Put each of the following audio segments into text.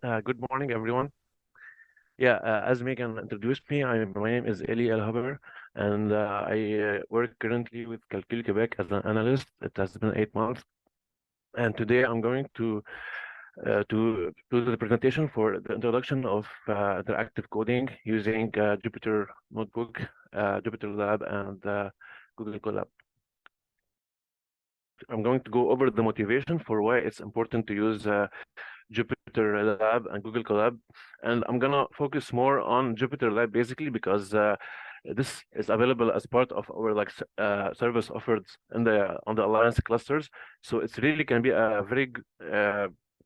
Good morning, everyone. Yeah, as Megan introduced me, my name is Eli El-Haber, and I work currently with Calcul Quebec as an analyst. It has been 8 months, and today I'm going to do the presentation for the introduction of interactive coding using Jupyter Notebook, JupyterLab, and Google Colab. I'm going to go over the motivation for why it's important to use JupyterLab and Google Colab, and I'm gonna focus more on JupyterLab basically because this is available as part of our service offered in the on the Alliance clusters. So it's really can be a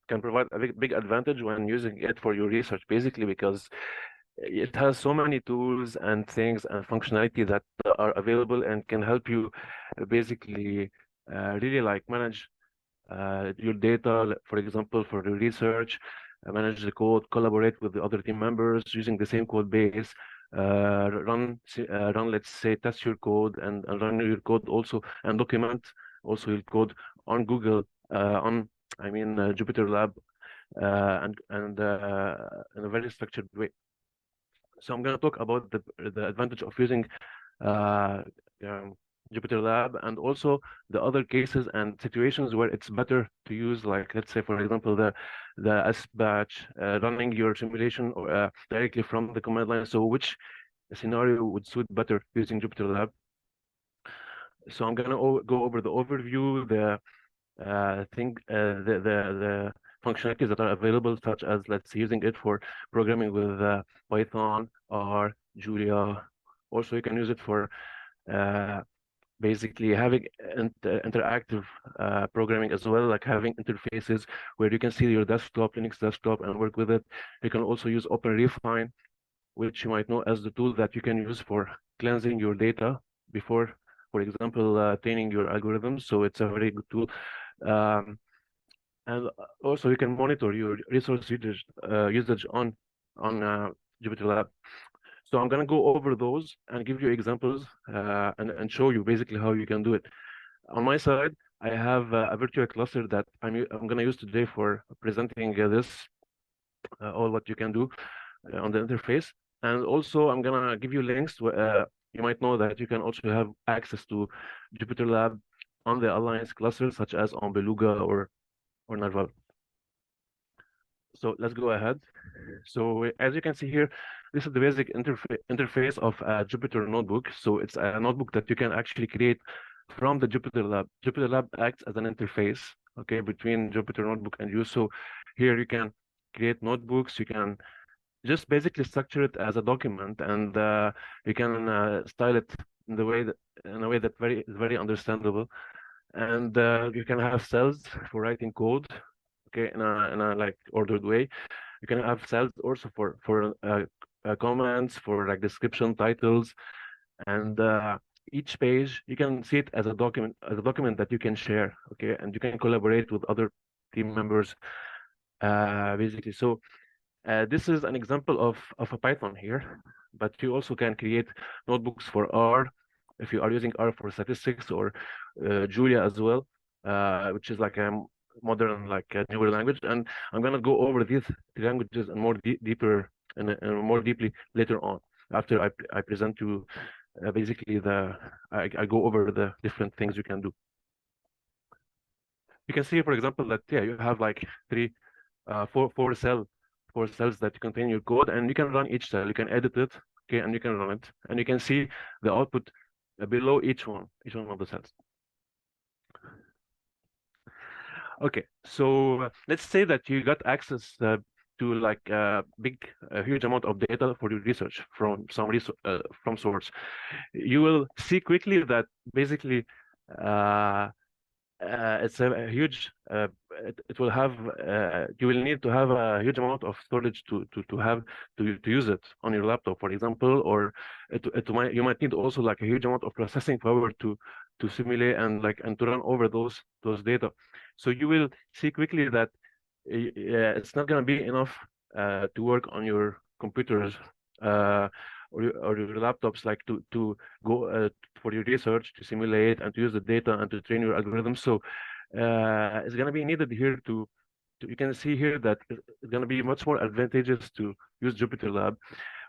can provide a big advantage when using it for your research, basically because it has so many tools and things and functionality that are available and can help you basically really like manage your data, for example, for the research, manage the code, collaborate with the other team members using the same code base, let's say, test your code and run your code also, and document also your code on Google, JupyterLab, and in a very structured way. So I'm going to talk about the advantage of using uh, um, JupyterLab, and also the other cases and situations where it's better to use, like let's say, for example, the S batch, running your simulation directly from the command line. So which scenario would suit better using JupyterLab? So I'm gonna go over the overview, the functionalities that are available, such as let's say using it for programming with Python or Julia. Also, you can use it for uh, basically having interactive programming as well, like having interfaces where you can see your desktop, Linux desktop, and work with it. You can also use OpenRefine, which you might know as the tool that you can use for cleansing your data before, for example, training your algorithms. So it's a very good tool. Um, and also you can monitor your resource usage on JupyterLab. So I'm gonna go over those and give you examples and show you basically how you can do it. On my side, I have a virtual cluster that I'm gonna use today for presenting all what you can do on the interface. And also I'm gonna give you links you might know that you can also have access to JupyterLab on the Alliance cluster, such as on Beluga or Narval. So let's go ahead. So as you can see here, this is the basic interface of a Jupyter notebook. So it's a notebook that you can actually create from the JupyterLab. JupyterLab acts as an interface, okay, between Jupyter Notebook and you. So here you can create notebooks. You can just basically structure it as a document, and you can style it in a way that very understandable. And you can have cells for writing code, okay, in a like ordered way. You can have cells also for comments, for like description, titles, and each page you can see it as a document that you can share, okay, and you can collaborate with other team members, basically. So this is an example of a Python here, but you also can create notebooks for R if you are using R for statistics, or Julia as well, which is like a modern, like a newer language. And I'm gonna go over these three languages and deeper and more deeply later on, after I present you basically I go over the different things you can do. You can see, for example, that yeah, you have like four cells that contain your code, and you can run each cell. You can edit it, okay, and you can run it, and you can see the output below each one of the cells. Okay, so let's say that you got access to like a huge amount of data for your research from from source. You will see quickly that basically uh, it's a huge it will have you will need to have a huge amount of storage to use it on your laptop, for example, or you might need also like a huge amount of processing power to simulate and to run over those data. So you will see quickly that it's not going to be enough to work on your computers or your laptops, like to go for your research, to simulate and to use the data and to train your algorithms. So it's going to be needed here to you can see here that it's going to be much more advantageous to use JupyterLab,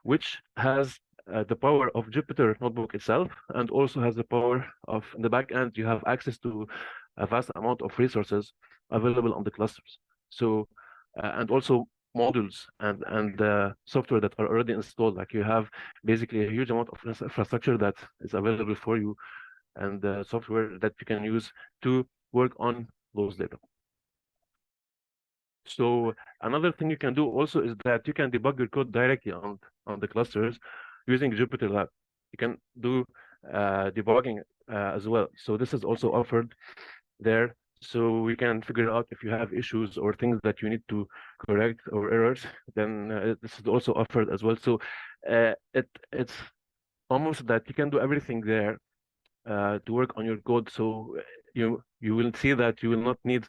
which has the power of Jupyter Notebook itself, and also has the power of, in the back end, you have access to a vast amount of resources available on the clusters. So, and also modules and software that are already installed. Like you have basically a huge amount of infrastructure that is available for you, and software that you can use to work on those data. So another thing you can do also is that you can debug your code directly on the clusters using JupyterLab. You can do debugging as well. So this is also offered there. So we can figure out if you have issues or things that you need to correct or errors, then this is also offered as well. So it's almost that you can do everything there to work on your code. So you will see that you will not need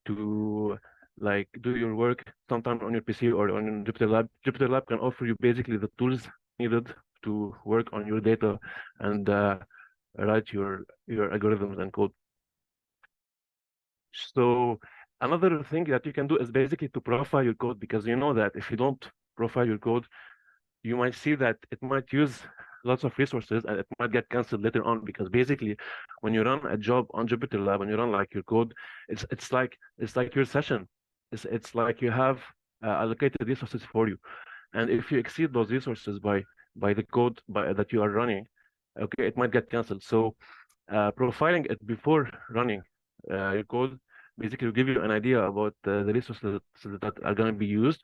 to like do your work sometimes on your PC or on JupyterLab. JupyterLab can offer you basically the tools needed to work on your data and write your algorithms and code. So another thing that you can do is basically to profile your code, because you know that if you don't profile your code, you might see that it might use lots of resources and it might get canceled later on, because basically when you run a job on JupyterLab and you run like your code, it's like your session. It's like you have allocated resources for you, and if you exceed those resources by the code that you are running, okay, it might get canceled. So profiling it before running your code basically will give you an idea about the resources that are going to be used,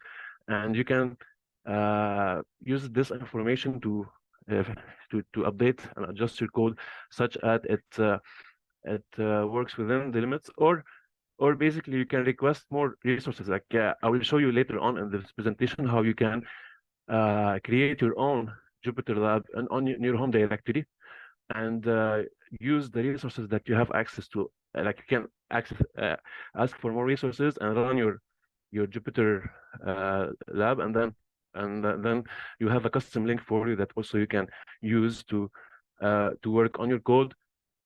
and you can use this information to update and adjust your code such that it works within the limits, or basically you can request more resources. Like I will show you later on in this presentation how you can create your own JupyterLab and on your home directory, and use the resources that you have access to. Like you can ask for more resources and run your Jupyter lab, and then you have a custom link for you that also you can use to work on your code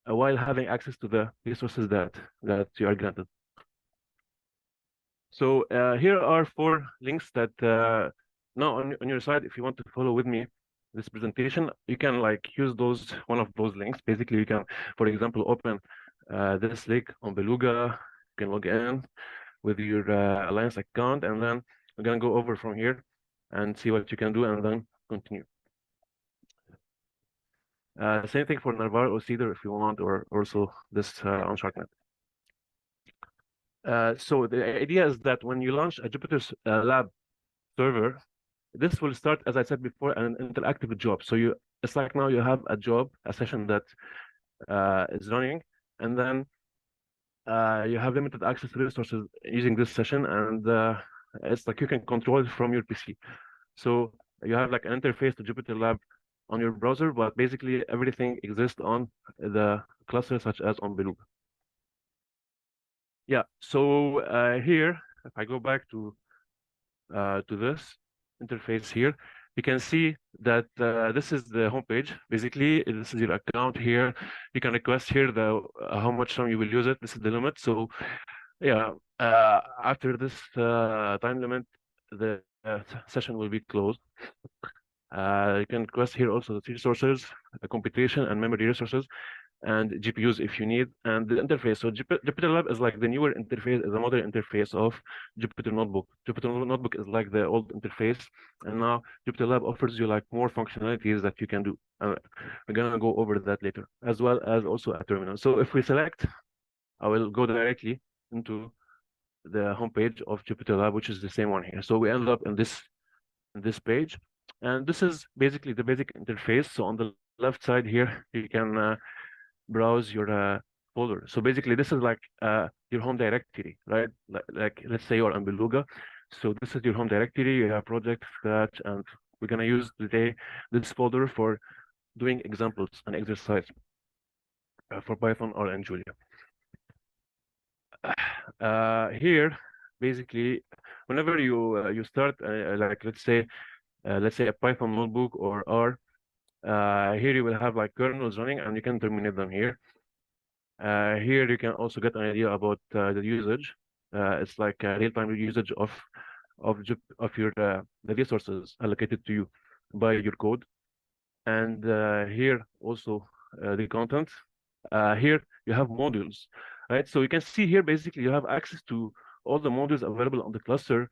while having access to the resources that you are granted. So here are 4 links that now on your side, if you want to follow with me this presentation, you can like use one of those links. Basically, you can, for example, open this link on Beluga. You can log in with your Alliance account, and then we're gonna go over from here and see what you can do, and then continue. Same thing for Narvar or Cedar if you want, or also this on SharkNet. So the idea is that when you launch a Jupyter Lab server, this will start, as I said before, an interactive job. So it's like now you have a job, a session that is running, and then you have limited access to resources using this session, and it's like you can control it from your PC. So you have like an interface to JupyterLab on your browser, but basically everything exists on the cluster, such as on Beluga. Yeah, so here, if I go back to this interface here, you can see that this is the homepage. Basically, this is your account here. You can request here how much time you will use it. This is the limit. So yeah, after this time limit, the session will be closed. You can request here also the resources, computation and memory resources, and GPUs if you need, and the interface. So JupyterLab is like the newer interface, is a modern interface of Jupyter Notebook. Jupyter Notebook is like the old interface, and now JupyterLab offers you like more functionalities that you can do. We're gonna go over that later, as well as also a terminal. So if we select, I will go directly into the homepage of JupyterLab, which is the same one here. So we end up in this page, and this is basically the basic interface. So on the left side here, you can browse your folder. So basically, this is like your home directory, right? Like let's say you're on Beluga. So this is your home directory. You have project, Scratch, and we're gonna use today this folder for doing examples and exercise for Python or in Julia. Here, basically, whenever you start, like let's say a Python notebook or R, here you will have like kernels running, and you can terminate them here. Here you can also get an idea about the usage. It's like a real-time usage of your the resources allocated to you by your code. And here also the content. Here you have modules, right? So you can see here basically you have access to all the modules available on the cluster,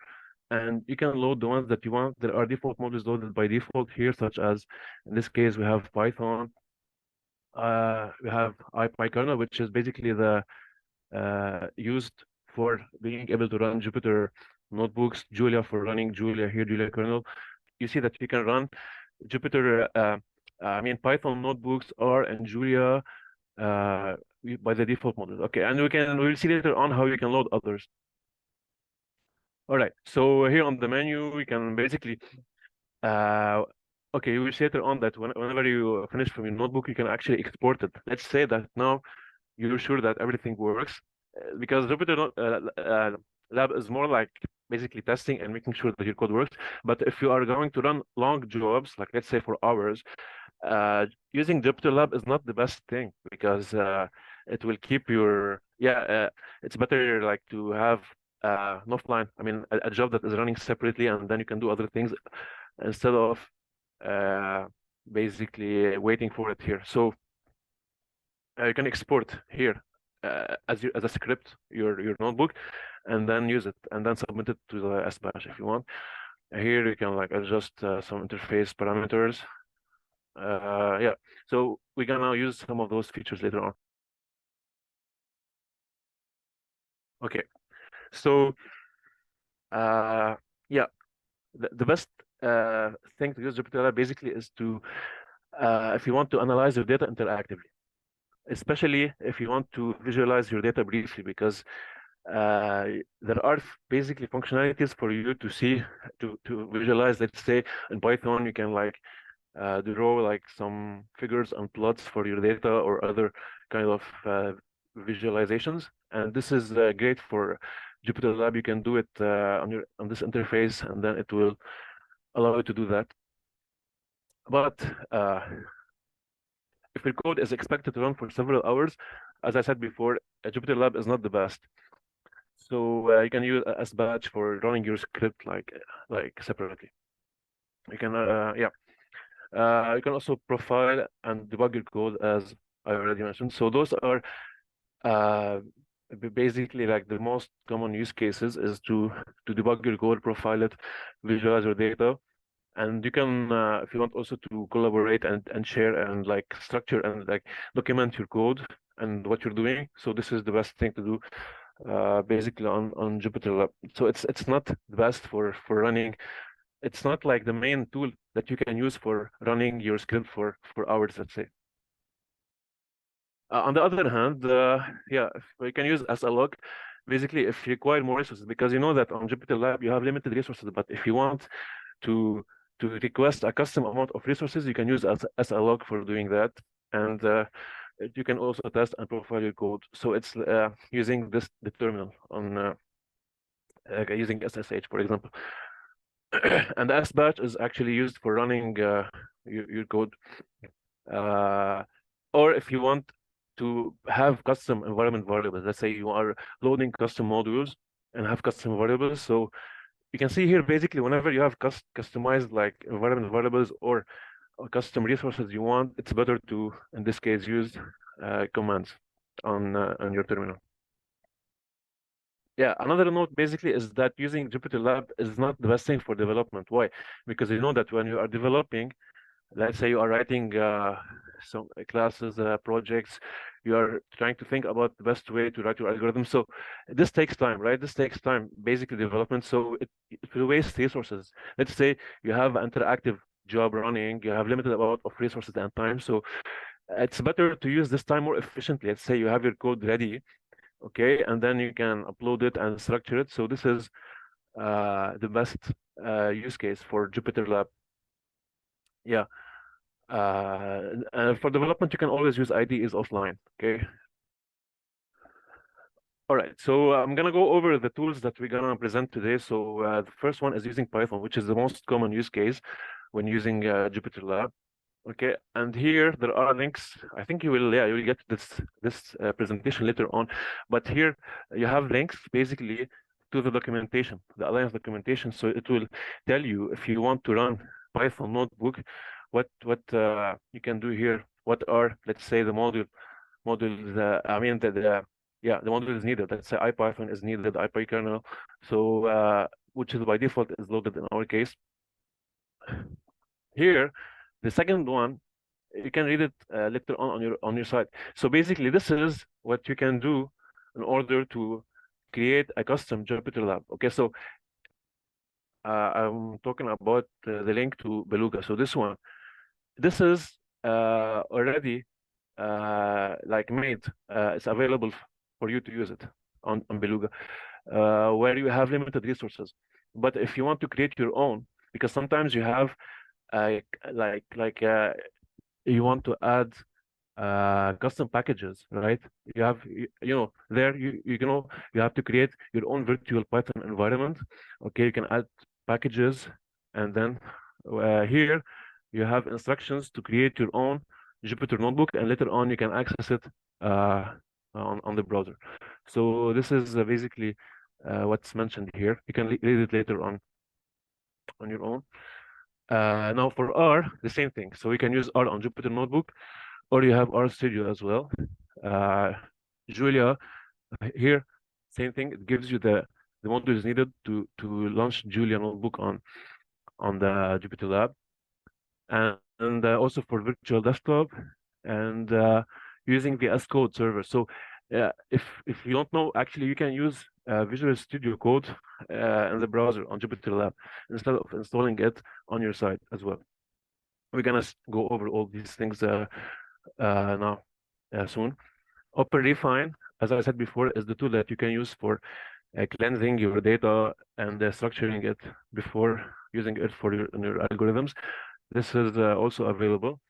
and you can load the ones that you want. There are default modules loaded by default here, such as in this case we have Python, we have PyKernel, which is basically the used for being able to run Jupyter notebooks, Julia for running Julia here, Julia kernel. You see that you can run Jupyter, Python notebooks are and Julia by the default models. Okay, and we'll see later on how you can load others. All right, so here on the menu, we can basically, okay, we'll see later on that whenever you finish from your notebook, you can actually export it. Let's say that now you're sure that everything works, because Jupyter Lab is more like basically testing and making sure that your code works. But if you are going to run long jobs, like let's say for hours, using JupyterLab is not the best thing, because it will keep your it's better like to have an offline, a job that is running separately, and then you can do other things instead of basically waiting for it here. So you can export here as a script your notebook, and then use it and then submit it to the SBash if you want. Here you can like adjust some interface parameters. Yeah, so we're gonna use some of those features later on. Okay, so yeah, the best thing to use JupyterLab basically is to if you want to analyze your data interactively, especially if you want to visualize your data briefly, because there are basically functionalities for you to see to visualize. Let's say in Python you can like draw like some figures and plots for your data or other kind of visualizations, and this is great for JupyterLab. You can do it on this interface, and then it will allow you to do that. But if your code is expected to run for several hours, as I said before, JupyterLab is not the best. So you can use SBatch for running your script like separately. You can you can also profile and debug your code, as I already mentioned. So those are basically like the most common use cases is to debug your code, profile it, visualize your data. And you can, if you want, also to collaborate and share and like structure and like document your code and what you're doing. So this is the best thing to do basically on JupyterLab. So it's not the best for running. It's not like the main tool that you can use for running your script for hours, let's say. On the other hand, yeah, you can use as a log, basically if you require more resources, because you know that on JupyterLab you have limited resources, but if you want to request a custom amount of resources, you can use as a log for doing that. And you can also test and profile your code. So it's using the terminal on using SSH, for example. And the SBatch is actually used for running your code. Or if you want to have custom environment variables, let's say you are loading custom modules and have custom variables. So you can see here basically whenever you have customized like environment variables or custom resources you want, it's better to, in this case, use commands on your terminal. Yeah, another note basically is that using JupyterLab is not the best thing for development. Why? Because you know that when you are developing, let's say you are writing some classes, projects, you are trying to think about the best way to write your algorithm. So this takes time, right? This takes time, basically development. So it will waste resources. Let's say you have an interactive job running, you have limited amount of resources and time. So it's better to use this time more efficiently. Let's say you have your code ready, okay, and then you can upload it and structure it. So this is the best use case for JupyterLab. Yeah. For development, you can always use IDEs offline, okay? All right, so I'm gonna go over the tools that we're gonna present today. So the first one is using Python, which is the most common use case when using JupyterLab. Okay, and here there are links. I think you will get this presentation later on, but here you have links basically to the documentation, the Alliance documentation. So it will tell you if you want to run Python notebook, what you can do here. What are, let's say, the modules? I mean the yeah, the module is needed. Let's say IPython is needed, IPyKernel. So which is by default is loaded in our case. Here, the second one, you can read it later on your site. So basically, this is what you can do in order to create a custom Jupyter Lab. Okay, so I'm talking about the link to Beluga. So this one, this is already like made. It's available for you to use it on Beluga, where you have limited resources. But if you want to create your own, because sometimes you have uh, like you want to add custom packages, right? You know there you have to create your own virtual Python environment. Okay, you can add packages, and then here you have instructions to create your own Jupyter notebook, and later on you can access it uh, on the browser. So this is basically what's mentioned here. You can read it later on your own. Now for R, the same thing. So we can use R on Jupyter Notebook, or you have R Studio as well. Uh, Julia, here, same thing. It gives you the modules needed to launch Julia Notebook on the Jupyter Lab, and also for virtual desktop, and using the S Code server. So if you don't know, actually you can use Visual Studio Code in the browser on Jupyter Lab instead of installing it on your site as well. We're gonna go over all these things now soon. OpenRefine, as I said before, is the tool that you can use for cleansing your data and structuring it before using it for your algorithms. This is also available.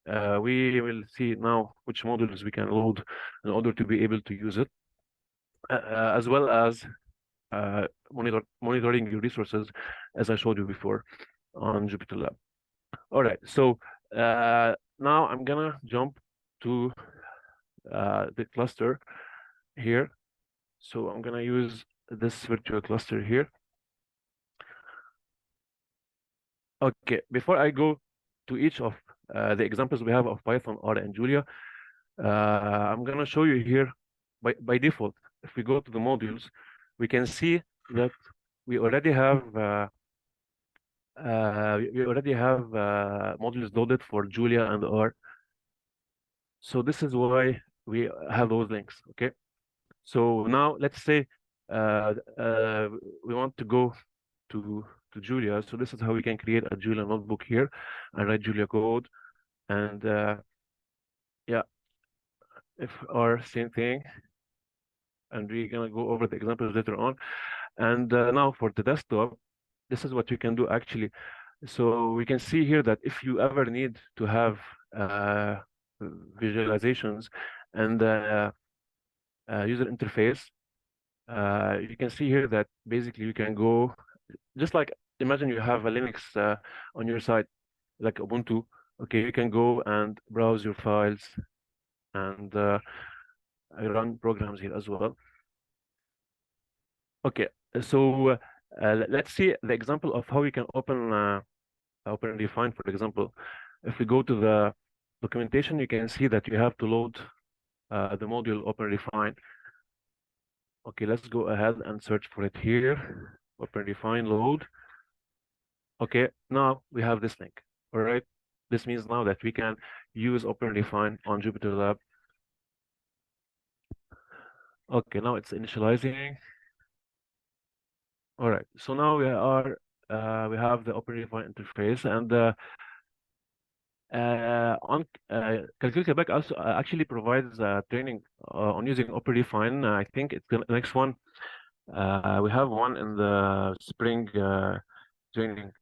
We will see now which modules we can load in order to be able to use it, as well as monitoring your resources, as I showed you before on JupyterLab. All right, so now I'm gonna jump to the cluster here. So I'm gonna use this virtual cluster here. Okay, before I go to each of the examples we have of Python, R, and Julia, I'm gonna show you here by default. If we go to the modules, we can see that we already have modules loaded for Julia and R. So this is why we have those links. Okay. So now let's say uh, uh, we want to go to Julia. So this is how we can create a Julia notebook here and write Julia code. And yeah, if our same thing, and we're gonna go over the examples later on. And now for the desktop, this is what you can do actually. So we can see here that if you ever need to have visualizations and user interface, you can see here that basically you can go just like imagine you have a Linux on your side, like Ubuntu. Okay, you can go and browse your files and run programs here as well. Okay, so let's see the example of how you can open Refine, for example. If we go to the documentation, you can see that you have to load the module OpenRefine. Okay, let's go ahead and search for it here. OpenRefine load. Okay, now we have this link. All right. This means now that we can use OpenRefine on JupyterLab. Okay, now it's initializing. All right. So now we have the OpenRefine interface, and on Calculator Back also actually provides training on using OpenRefine. I think it's the next one. We have one in the spring training.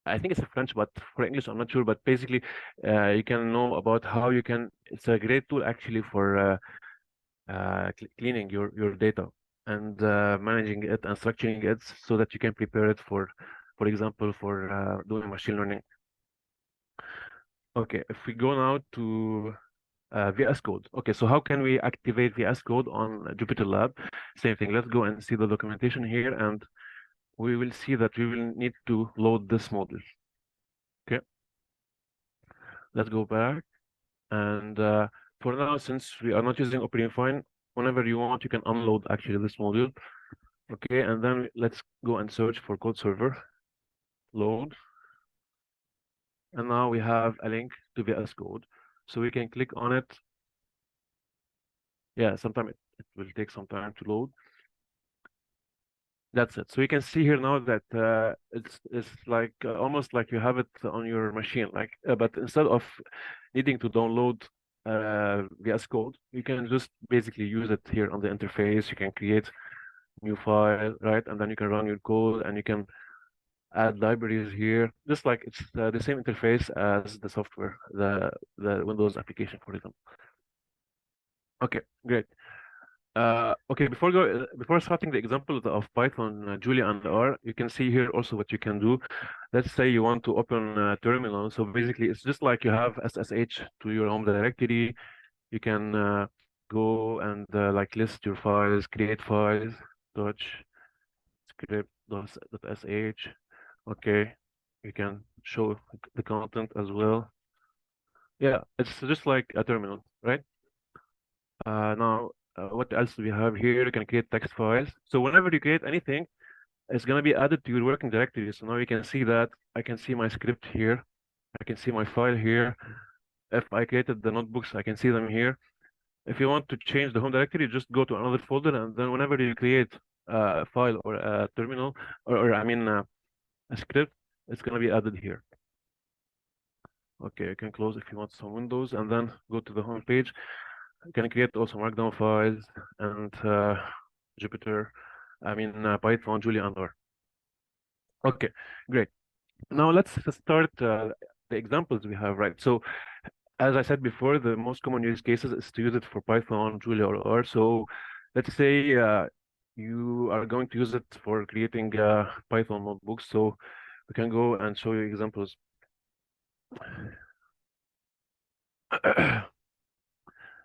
I think it's a French, but for English, I'm not sure. But basically, you can know about how you can. It's a great tool actually for cleaning your data and managing it and structuring it so that you can prepare it for example, for doing machine learning. Okay, if we go now to VS Code. Okay, so how can we activate VS Code on JupyterLab? Same thing. Let's go and see the documentation here, and we will see that we will need to load this model. Okay, let's go back. And for now, since we are not using operating fine, whenever you want, you can unload actually this module. Okay, and then let's go and search for code server, load. And now we have a link to VS Code. So we can click on it. Yeah, sometimes it will take some time to load. That's it. So you can see here now that it's like almost like you have it on your machine. Like, but instead of needing to download VS Code, you can just basically use it here on the interface. You can create new file, right? And then you can run your code, and you can add libraries here, just like it's the same interface as the software, the Windows application, for example. Okay, great. Okay, before starting the example of Python, Julia, and R, you can see here also what you can do. Let's say you want to open a terminal. So basically, it's just like you have SSH to your home directory. You can go and like list your files, create files, touch script.sh. Okay, you can show the content as well. Yeah, it's just like a terminal, right? Now, what else do we have here? You can create text files. So whenever you create anything, it's going to be added to your working directory. So now you can see that I can see my script here. I can see my file here. If I created the notebooks, I can see them here. If you want to change the home directory, just go to another folder, and then whenever you create a file or a terminal, or I mean a script, it's going to be added here. Okay, you can close if you want some windows, and then go to the home page. You can create also markdown files and Jupyter, Python, Julia, and R. Okay, great. Now let's start the examples we have, right? So as I said before, the most common use cases is to use it for Python, Julia, or R. So let's say you are going to use it for creating Python notebooks. So we can go and show you examples.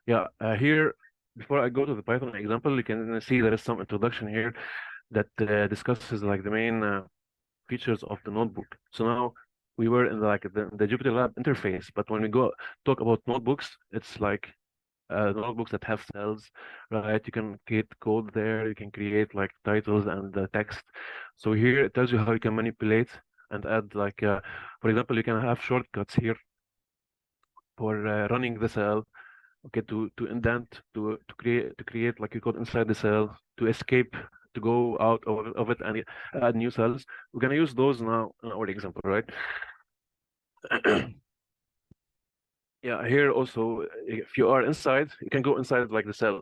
Yeah, here, before I go to the Python example, you can see there is some introduction here that discusses like the main features of the notebook. So now we were in the JupyterLab interface, but when we go talk about notebooks, it's like notebooks that have cells, right? You can create code there, you can create like titles and text. So here it tells you how you can manipulate and add like, for example, you can have shortcuts here for running the cell. Okay, to indent, to create like you code inside the cell, to escape, to go out of it and add new cells. We're gonna use those now in our example, right? Yeah, here also, if you are inside, you can go inside like the cell,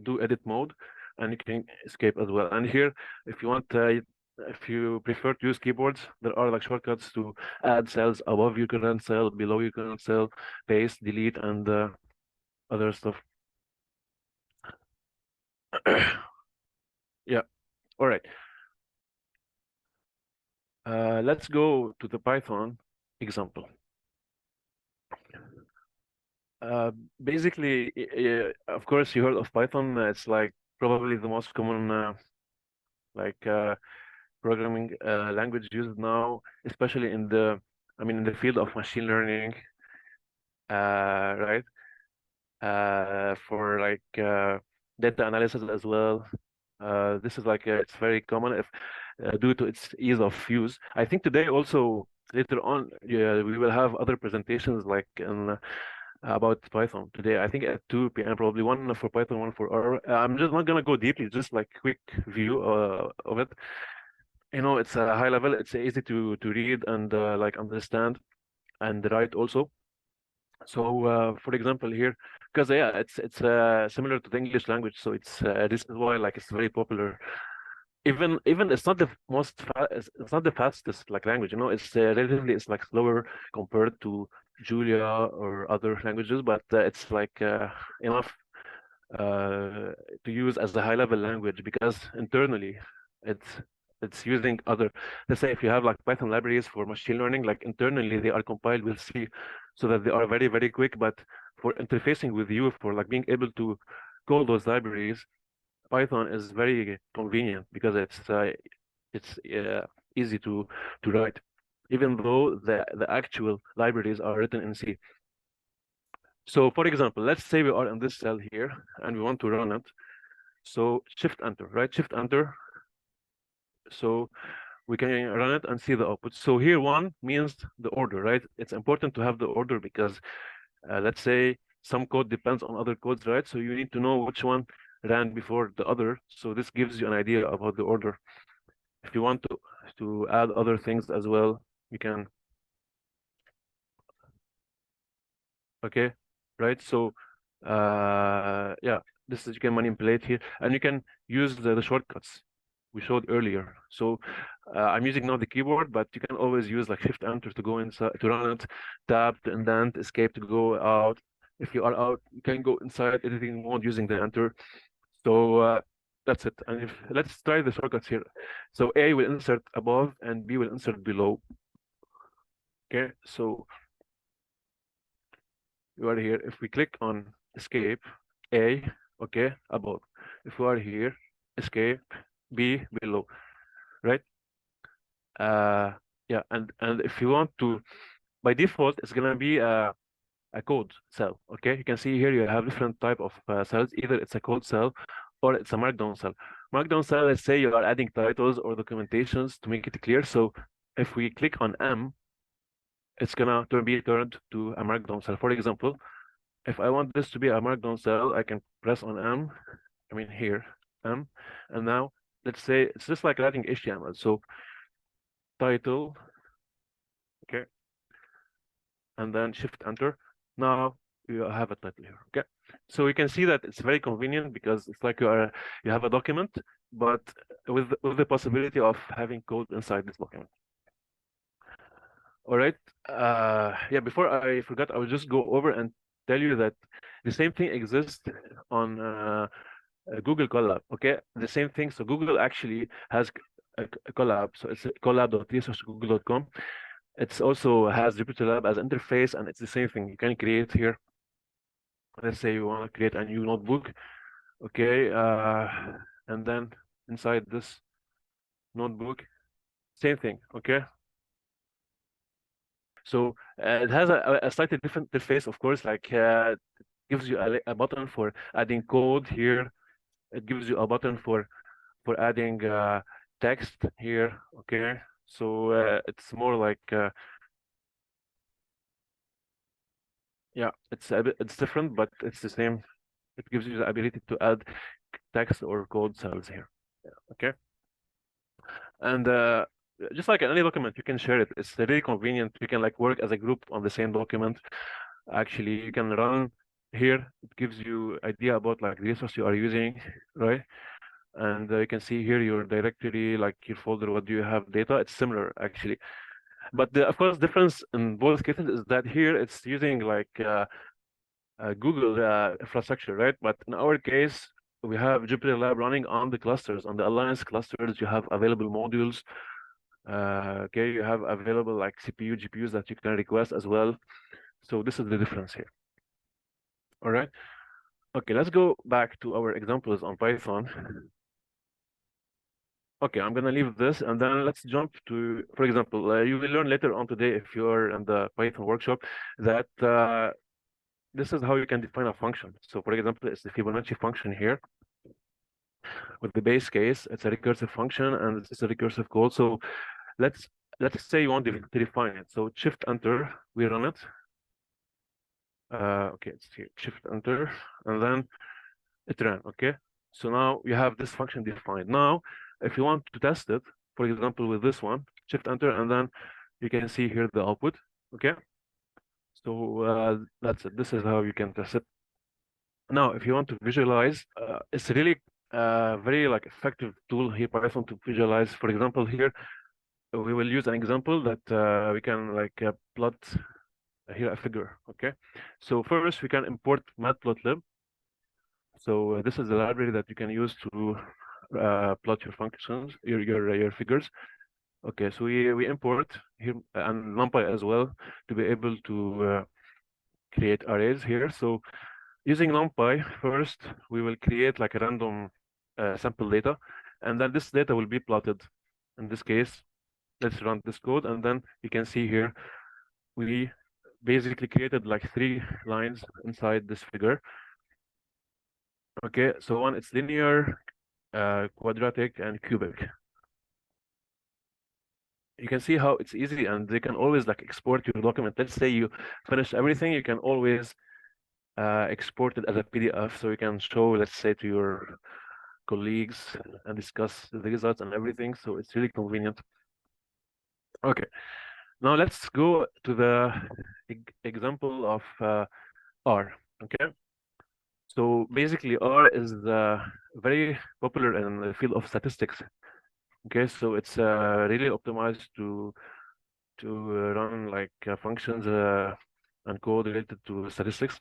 do edit mode, and you can escape as well. And here, if you want, if you prefer to use keyboards, there are like shortcuts to add cells above your current cell, below your current cell, paste, delete, and other stuff. Yeah, all right. Let's go to the Python example. Uh, Basically, of course, you heard of Python. It's like probably the most common like programming language used now, especially in the field of machine learning, right? For like data analysis as well. This is like it's very common if due to its ease of use. I think today also later on, yeah, we will have other presentations like in about Python today. I think at 2 p.m. probably one for Python, one for R. I'm just not gonna go deeply, just like quick view of it. You know, it's a high level. It's easy to read and like understand and write also. So, for example, here, because yeah, it's similar to the English language, so this is why like it's very popular. Even it's not the it's not the fastest like language, you know. It's relatively it's like slower compared to Julia or other languages, but it's like enough to use as a high level language because internally it's It's using other, let's say if you have like Python libraries for machine learning, like internally they are compiled with C so that they are very, very quick. But for interfacing with you, for like being able to call those libraries, Python is very convenient because it's easy to write, even though the actual libraries are written in C. So for example, let's say we are in this cell here and we want to run it. So Shift Enter, right? Shift Enter. So we can run it and see the output. So here one means the order, right? It's important to have the order because let's say some code depends on other codes, right? So you need to know which one ran before the other. So this gives you an idea about the order. If you want to add other things as well, you can, okay, right? So yeah, this is, you can manipulate here and you can use the shortcuts we showed earlier. So I'm using now the keyboard, but you can always use like Shift Enter to go inside to run it, Tab to indent, Escape to go out. If you are out, you can go inside editing mode using the Enter. So that's it. And if let's try the shortcuts here. So A will insert above and B will insert below. Okay, so you are here. If we click on Escape, A, okay, above. If we are here, Escape, B, below, right? Yeah, and if you want to, by default, it's gonna be a code cell. Okay, you can see here you have different type of cells. Either it's a code cell or it's a markdown cell. Markdown cell, let's say you are adding titles or documentations to make it clear. So if we click on M, it's gonna be turned to a markdown cell. For example, if I want this to be a markdown cell, I can press on M. I mean here, M, and now let's say it's just like writing HTML. So title, okay, and then Shift Enter. Now you have a title here. Okay, so you can see that it's very convenient because it's like you have a document, but with the possibility of having code inside this document. All right. Yeah. Before I forgot, I will just go over and tell you that the same thing exists on Google Colab. Okay, the same thing. So Google actually has a Colab. So it's collab.resourcegoogle.com. It's also has JupyterLab as interface, and it's the same thing. You can create here. Let's say you want to create a new notebook, okay, and then inside this notebook, same thing, okay. So it has a slightly different interface, of course, like it gives you a button for adding code here. It gives you a button for adding text here, okay. So it's more like yeah, it's different, but it's the same. It gives you the ability to add text or code cells here. Yeah, okay. And just like any document, you can share it. It's really convenient. You can like work as a group on the same document. Actually, you can run here. It gives you idea about like the resource you are using, right? And you can see here your directory, like your folder, what do you have data. It's similar actually. But the, of course, difference in both cases is that here it's using like Google infrastructure, right? But in our case, we have JupyterLab running on the clusters, on the Alliance clusters. You have available modules. Okay, you have available like CPU, GPUs that you can request as well. So this is the difference here. All right. Okay, let's go back to our examples on Python. Okay, I'm gonna leave this and then let's jump to, for example, you will learn later on today if you're in the Python workshop that this is how you can define a function. So for example, it's the Fibonacci function here. With the base case, it's a recursive function and it's a recursive code. So let's say you want to define it. So Shift Enter, we run it. Okay, it's here, Shift Enter, and then it ran. Okay, so now you have this function defined. Now, if you want to test it, for example, with this one, Shift Enter, and then you can see here the output. Okay, so that's it. This is how you can test it. Now, if you want to visualize, it's really very like effective tool here, Python, to visualize. For example, here we will use an example that we can like plot here a figure. Okay, so first we can import matplotlib. So this is the library that you can use to plot your functions, your figures. Okay, so we import here and NumPy as well to be able to create arrays here. So using NumPy, first we will create like a random sample data, and then this data will be plotted. In this case, let's run this code, and then you can see here we basically created like 3 lines inside this figure. Okay, so one it's linear, quadratic, and cubic. You can see how it's easy, and they can always like export your document. Let's say you finish everything, you can always export it as a PDF, so you can show, let's say, to your colleagues and discuss the results and everything. So it's really convenient. Okay, now let's go to the example of R. Okay, so basically R is very popular in the field of statistics. Okay, so it's really optimized to run like functions and code related to statistics.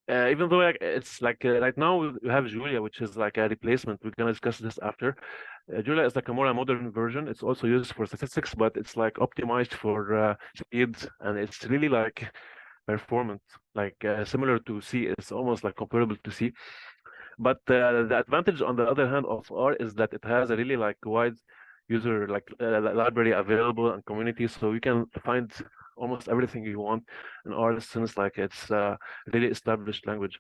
Even though like, it's like right now we have Julia, which is like a replacement. We're gonna discuss this after. Julia is like a more modern version. It's also used for statistics, but it's like optimized for speed, and it's really like performant, like similar to C. It's almost like comparable to C. But the advantage, on the other hand, of R is that it has a really like wide user like library available and community, so you can find almost everything you want in R since like it's a really established language.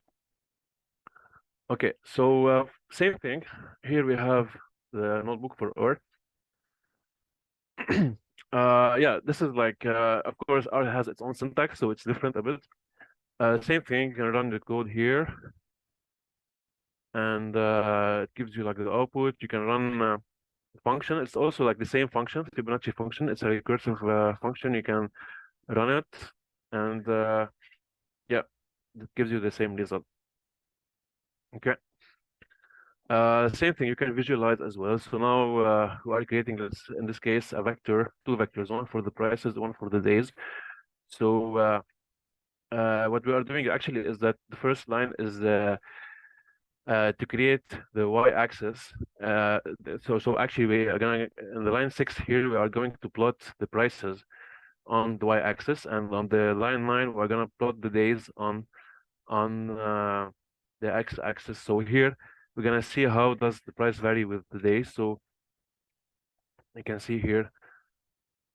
Okay, so same thing. Here we have the notebook for R. Yeah, this is like of course R has its own syntax, so it's different a bit. Same thing, you can run the code here, and it gives you like the output. You can run function. It's also like the same function, Fibonacci function. It's a recursive function. You can run it, and yeah, it gives you the same result. Okay. Same thing, you can visualize as well. So now we are creating this, in this case, a vector, 2 vectors, one for the prices, one for the days. So what we are doing actually is that the first line is to create the y-axis. So actually we are going in the line 6 here, we are going to plot the prices on the y-axis, and on the line 9 we're going to plot the days on the x-axis. So here we're going to see how does the price vary with the day. So you can see here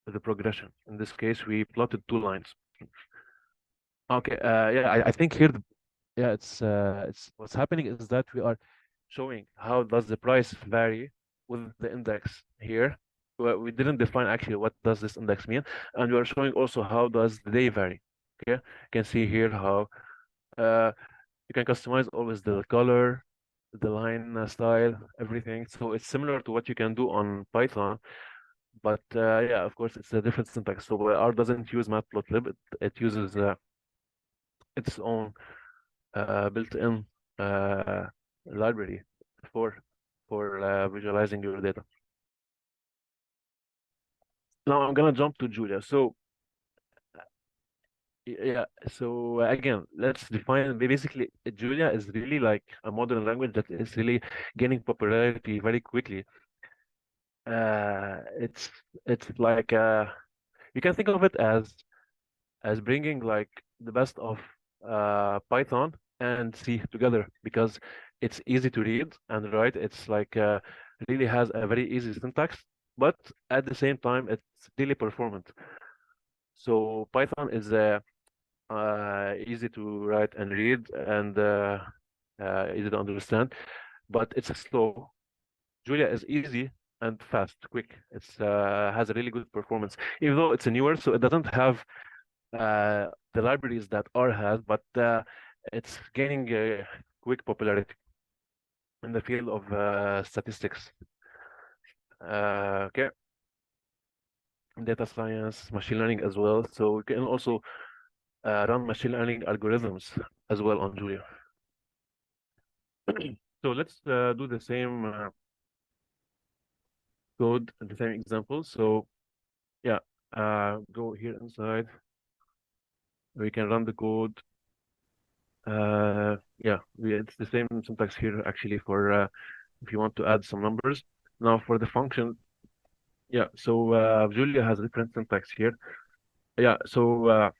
the progression. In this case, we plotted 2 lines. Okay, yeah, I think here, yeah, it's what's happening is that we are showing how does the price vary with the index here. Well, we didn't define actually what does this index mean, and we are showing also how does the day vary. Okay, you can see here how you can customize always the color, the line style, everything. So it's similar to what you can do on Python, but yeah, of course, it's a different syntax. So R doesn't use matplotlib; it uses its own built-in uh, library for visualizing your data. Now I'm gonna jump to Julia. So yeah, so again, let's define basically Julia is really like a modern language that is really gaining popularity very quickly. It's like you can think of it as bringing like the best of Python and C together, because it's easy to read and write. It's like really has a very easy syntax, but at the same time it's really performant. So Python is easy to write and read, and easy to understand, but it's slow. Julia is easy and fast, quick. It's has a really good performance, even though it's a newer, so it doesn't have the libraries that R has, but it's gaining quick popularity in the field of statistics. Okay, data science, machine learning as well. So we can also run machine learning algorithms as well on Julia. So let's do the same code, the same example. So yeah, go here inside. We can run the code. Yeah, it's the same syntax here actually for if you want to add some numbers. Now for the function, yeah, so Julia has a different syntax here. Yeah, so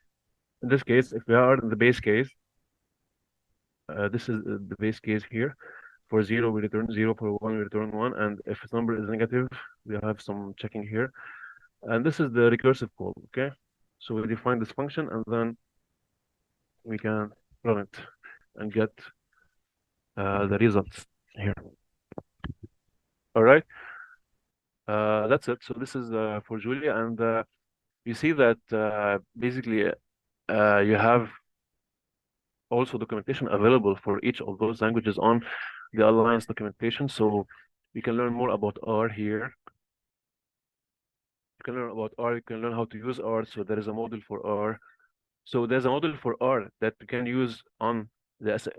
in this case, if we are in the base case, this is the base case here. For 0, we return 0. For 1, we return 1. And if a number is negative, we have some checking here. And this is the recursive call, okay? So we define this function, and then we can run it and get the results here. All right, that's it. So this is for Julia, and you see that basically you have also documentation available for each of those languages on the Alliance documentation. So you can learn more about R here. You can learn about R, you can learn how to use R. So there is a model for R. So there's a model for R that you can use on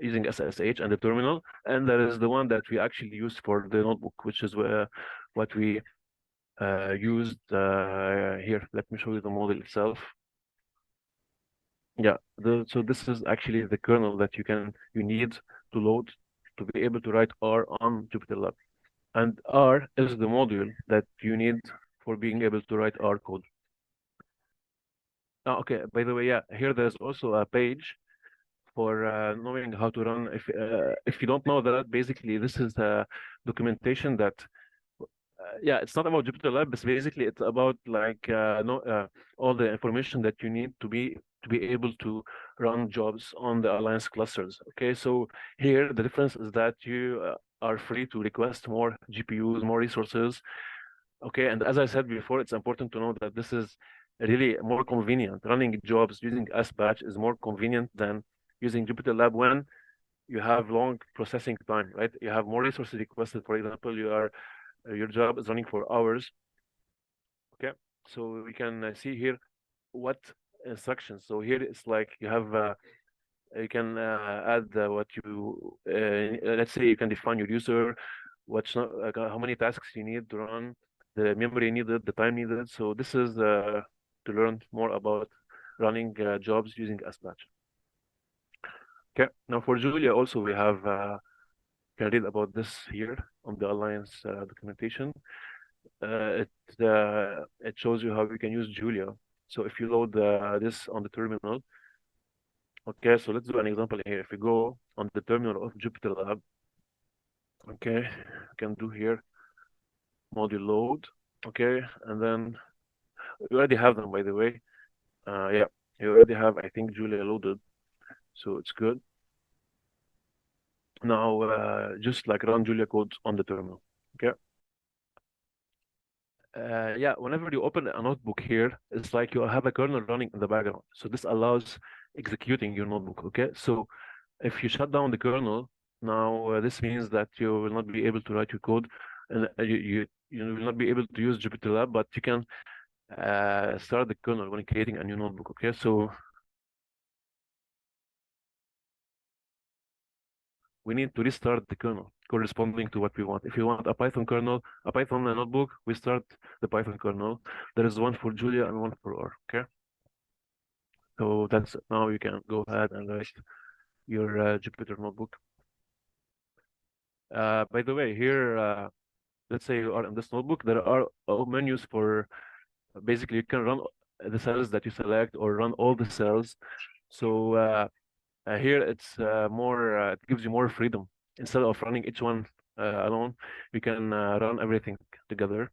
using SSH and the terminal. And there is the one that we actually use for the notebook, which is what we used here. Let me show you the model itself. Yeah, so this is actually the kernel that you need to load to be able to write R on JupyterLab. And R is the module that you need for being able to write R code. Oh, okay, by the way, yeah, here there's also a page for knowing how to run. If you don't know that, basically this is a documentation that yeah, it's not about JupyterLab, but basically it's about like no all the information that you need to be able to run jobs on the Alliance clusters. Okay, so here the difference is that you are free to request more GPUs, more resources. Okay, and as I said before, it's important to know that this is really more convenient. Running jobs using SBatch is more convenient than using JupyterLab when you have long processing time, right? You have more resources requested. For example, your job is running for hours. Okay, so we can see here what instructions. So here it's like you can add what you let's say you can define your user, what's not how many tasks you need to run, the memory needed, the time needed. So this is to learn more about running jobs using SBatch. Okay, now for Julia also we have can read about this here on the Alliance documentation. It shows you how you can use Julia. So if you load this on the terminal, okay, so let's do an example here. If we go on the terminal of JupyterLab, okay, we can do here module load, okay, and then we already have them, by the way. Yeah, you already have, I think, Julia loaded, so it's good. Now, just like run Julia code on the terminal, okay. Yeah, whenever you open a notebook here, it's like you have a kernel running in the background. So this allows executing your notebook, okay? So if you shut down the kernel, now this means that you will not be able to write your code, and you will not be able to use JupyterLab, but you can start the kernel when creating a new notebook, okay? So we need to restart the kernel corresponding to what we want. If you want a Python kernel, a Python notebook, we start the Python kernel. There is one for Julia and one for R, okay? So that's now you can go ahead and write your Jupyter notebook. By the way, here, let's say you are in this notebook, there are all menus for basically you can run the cells that you select or run all the cells. So here it's it gives you more freedom. Instead of running each one alone, you can run everything together.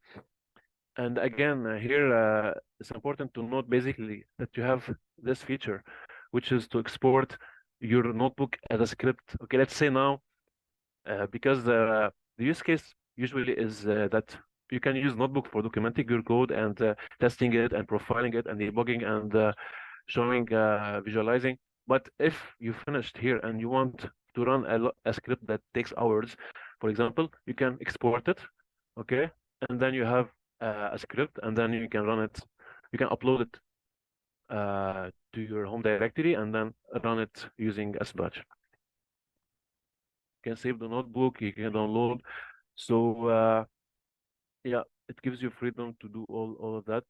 And again, here it's important to note basically that you have this feature, which is to export your notebook as a script. Okay, let's say now, because the use case usually is that you can use notebook for documenting your code and testing it and profiling it and debugging and showing, visualizing. But if you finished here and you want to run a script that takes hours, for example, you can export it, okay? And then you have a script, and then you can run it. You can upload it to your home directory and then run it using SBatch. You can save the notebook, you can download. So yeah, it gives you freedom to do all of that.